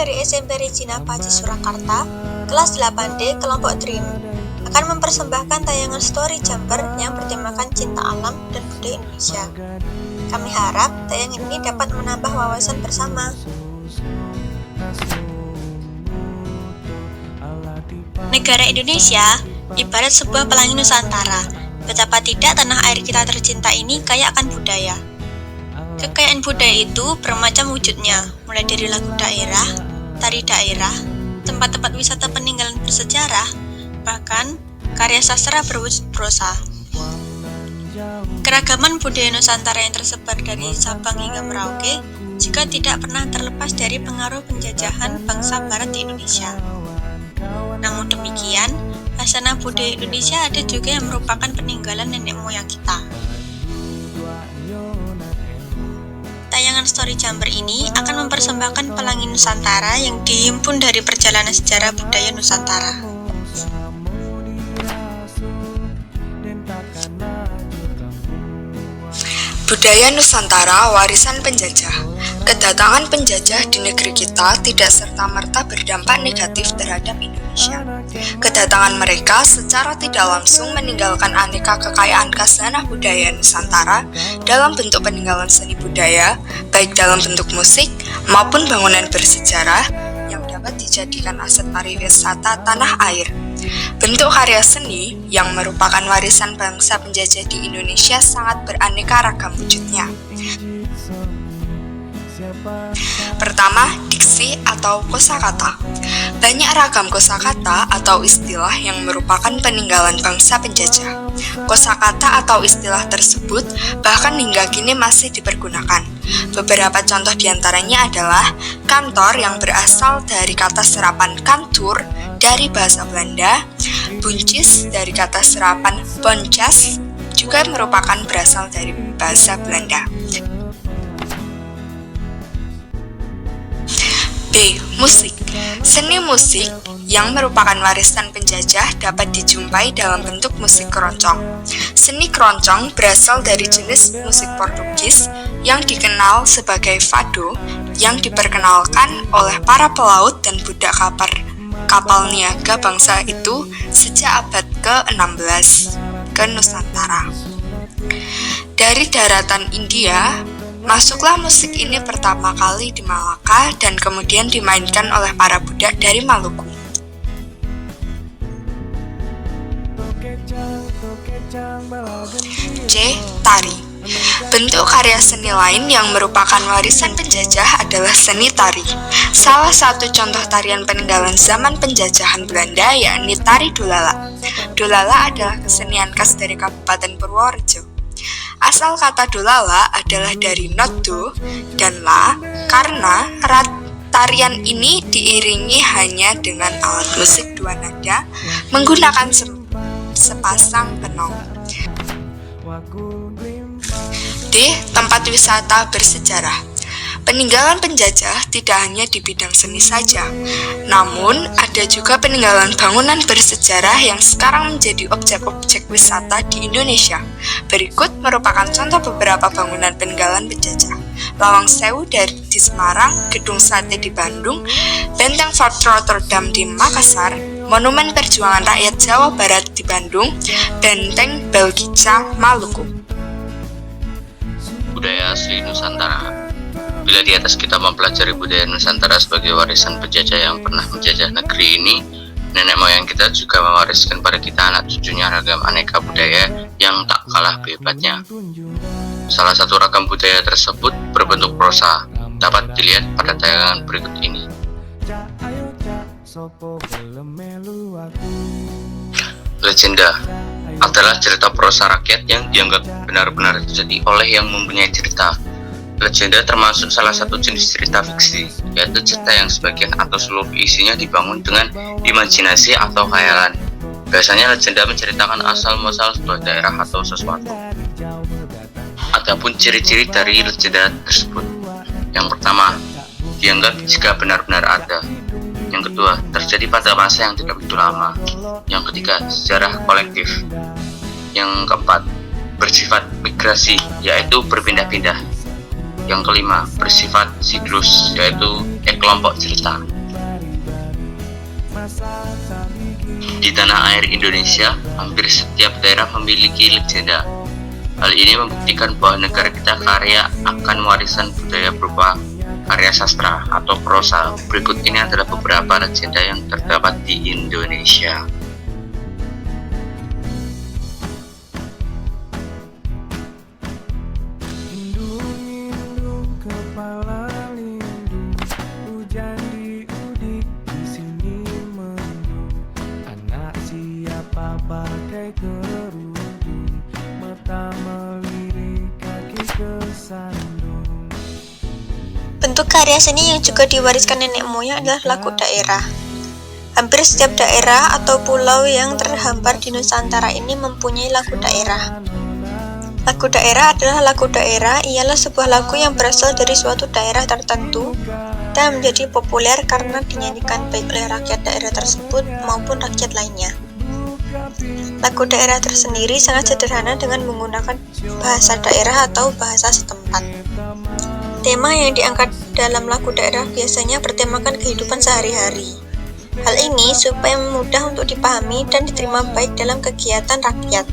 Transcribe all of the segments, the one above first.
dari SMP Regina Pacis Surakarta, kelas 8D kelompok Dream, akan mempersembahkan tayangan story jumper yang bertemakan cinta alam dan budaya Indonesia. Kami harap tayangan ini dapat menambah wawasan bersama. Negara Indonesia ibarat sebuah pelangi Nusantara. Betapa tidak tanah air kita tercinta ini kaya akan budaya. Kekayaan budaya itu bermacam wujudnya, mulai dari lagu daerah, tari daerah, tempat-tempat wisata peninggalan bersejarah, bahkan karya sastra berwujud prosa. Keragaman budaya Nusantara yang tersebar dari Sabang hingga Merauke juga tidak pernah terlepas dari pengaruh penjajahan bangsa Barat di Indonesia. Namun demikian, khazanah budaya Indonesia ada juga yang merupakan peninggalan nenek moyang kita. Tayangan story jumper ini akan mempersembahkan pelangi Nusantara yang dihimpun dari perjalanan sejarah budaya Nusantara. Budaya Nusantara warisan penjajah. Kedatangan penjajah di negeri kita tidak serta-merta berdampak negatif terhadap Indonesia. Kedatangan mereka secara tidak langsung meninggalkan aneka kekayaan khazanah budaya Nusantara dalam bentuk peninggalan seni budaya, baik dalam bentuk musik maupun bangunan bersejarah yang dapat dijadikan aset pariwisata tanah air. Bentuk karya seni yang merupakan warisan bangsa penjajah di Indonesia sangat beraneka ragam wujudnya. Pertama, diksi atau kosakata. Banyak ragam kosakata atau istilah yang merupakan peninggalan bangsa penjajah. Kosakata atau istilah tersebut bahkan hingga kini masih dipergunakan. Beberapa contoh diantaranya adalah kantor yang berasal dari kata serapan kantur dari bahasa Belanda, buncis dari kata serapan boncas juga merupakan berasal dari bahasa Belanda. B. Musik. Seni musik yang merupakan warisan penjajah dapat dijumpai dalam bentuk musik keroncong. Seni keroncong berasal dari jenis musik Portugis yang dikenal sebagai fado yang diperkenalkan oleh para pelaut dan budak kapal niaga bangsa itu sejak abad ke-16 ke Nusantara. Dari daratan India, masuklah musik ini pertama kali di Malaka dan kemudian dimainkan oleh para budak dari Maluku. C. Tari. Bentuk karya seni lain yang merupakan warisan penjajah adalah seni tari. Salah satu contoh tarian peninggalan zaman penjajahan Belanda yakni tari Dolala. Dolala adalah kesenian khas dari Kabupaten Purworejo. Asal kata dolala adalah dari not do dan la karena tarian ini diiringi hanya dengan alat musik dua nada menggunakan sepasang penong. D. Tempat wisata bersejarah. Peninggalan penjajah tidak hanya di bidang seni saja, namun ada juga peninggalan bangunan bersejarah yang sekarang menjadi objek-objek wisata di Indonesia. Berikut merupakan contoh beberapa bangunan peninggalan penjajah. Lawang Sewu di Semarang, Gedung Sate di Bandung, Benteng Fort Rotterdam di Makassar, Monumen Perjuangan Rakyat Jawa Barat di Bandung, Benteng Belgica, Maluku. Budaya asli Nusantara. Bila di atas kita mempelajari budaya Nusantara sebagai warisan penjajah yang pernah menjajah negeri ini, nenek moyang kita juga mewariskan pada kita anak cucunya ragam aneka budaya yang tak kalah hebatnya. Salah satu ragam budaya tersebut berbentuk prosa, dapat dilihat pada tayangan berikut ini. Legenda adalah cerita prosa rakyat yang dianggap benar-benar terjadi oleh yang mempunyai cerita. Legenda termasuk salah satu jenis cerita fiksi, yaitu cerita yang sebagian atau seluruh isinya dibangun dengan imajinasi atau khayalan. Biasanya legenda menceritakan asal-muasal sebuah daerah atau sesuatu. Adapun ciri-ciri dari legenda tersebut. Yang pertama, dianggap jika benar-benar ada. Yang kedua, terjadi pada masa yang tidak begitu lama. Yang ketiga, sejarah kolektif. Yang keempat, bersifat migrasi, yaitu berpindah-pindah. Yang kelima, bersifat siklus, yaitu kelompok cerita. Di tanah air Indonesia, hampir setiap daerah memiliki legenda. Hal ini membuktikan bahwa negara kita kaya akan warisan budaya berupa karya sastra atau prosa. Berikut ini adalah beberapa legenda yang terdapat di Indonesia. Pakai kerudung, mata melirik, kaki kesandung. Bentuk karya seni yang juga diwariskan nenek moyang adalah lagu daerah. Hampir setiap daerah atau pulau yang terhampar di Nusantara ini mempunyai lagu daerah. Lagu daerah adalah lagu daerah ialah sebuah lagu yang berasal dari suatu daerah tertentu dan menjadi populer karena dinyanyikan baik oleh rakyat daerah tersebut maupun rakyat lainnya. Lagu daerah tersendiri sangat sederhana dengan menggunakan bahasa daerah atau bahasa setempat. Tema yang diangkat dalam lagu daerah biasanya bertemakan kehidupan sehari-hari. Hal ini supaya mudah untuk dipahami dan diterima baik dalam kegiatan rakyat.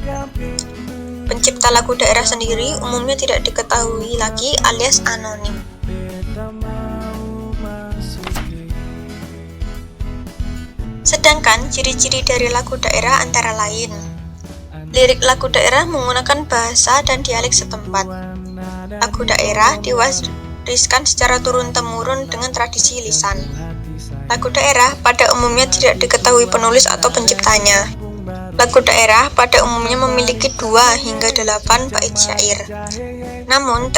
Pencipta lagu daerah sendiri umumnya tidak diketahui lagi alias anonim. Sedangkan ciri-ciri dari lagu daerah antara lain, lirik lagu daerah menggunakan bahasa dan dialek setempat. Lagu daerah diwariskan secara turun-temurun dengan tradisi lisan. Lagu daerah pada umumnya tidak diketahui penulis atau penciptanya. Lagu daerah pada umumnya memiliki 2 hingga 8 bait syair. Namun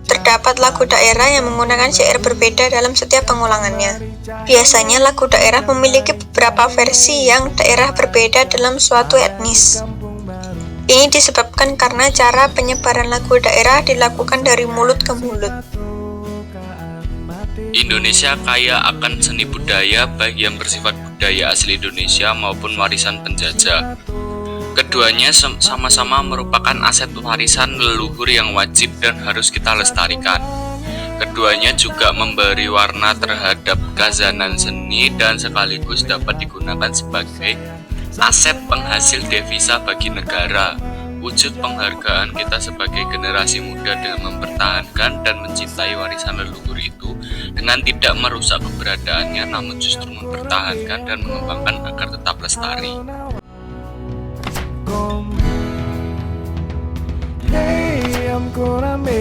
terdapat lagu daerah yang menggunakan syair berbeda dalam setiap pengulangannya. Biasanya lagu daerah memiliki beberapa versi yang daerah berbeda dalam suatu etnis. Ini disebabkan karena cara penyebaran lagu daerah dilakukan dari mulut ke mulut. Indonesia kaya akan seni budaya baik yang bersifat budaya asli Indonesia maupun warisan penjajah. Keduanya sama-sama merupakan aset warisan leluhur yang wajib dan harus kita lestarikan. Keduanya juga memberi warna terhadap khazanan seni dan sekaligus dapat digunakan sebagai aset penghasil devisa bagi negara. Wujud penghargaan kita sebagai generasi muda dengan mempertahankan dan mencintai warisan leluhur itu dengan tidak merusak keberadaannya namun justru mempertahankan dan mengembangkan agar tetap lestari. Hey, I'm gonna make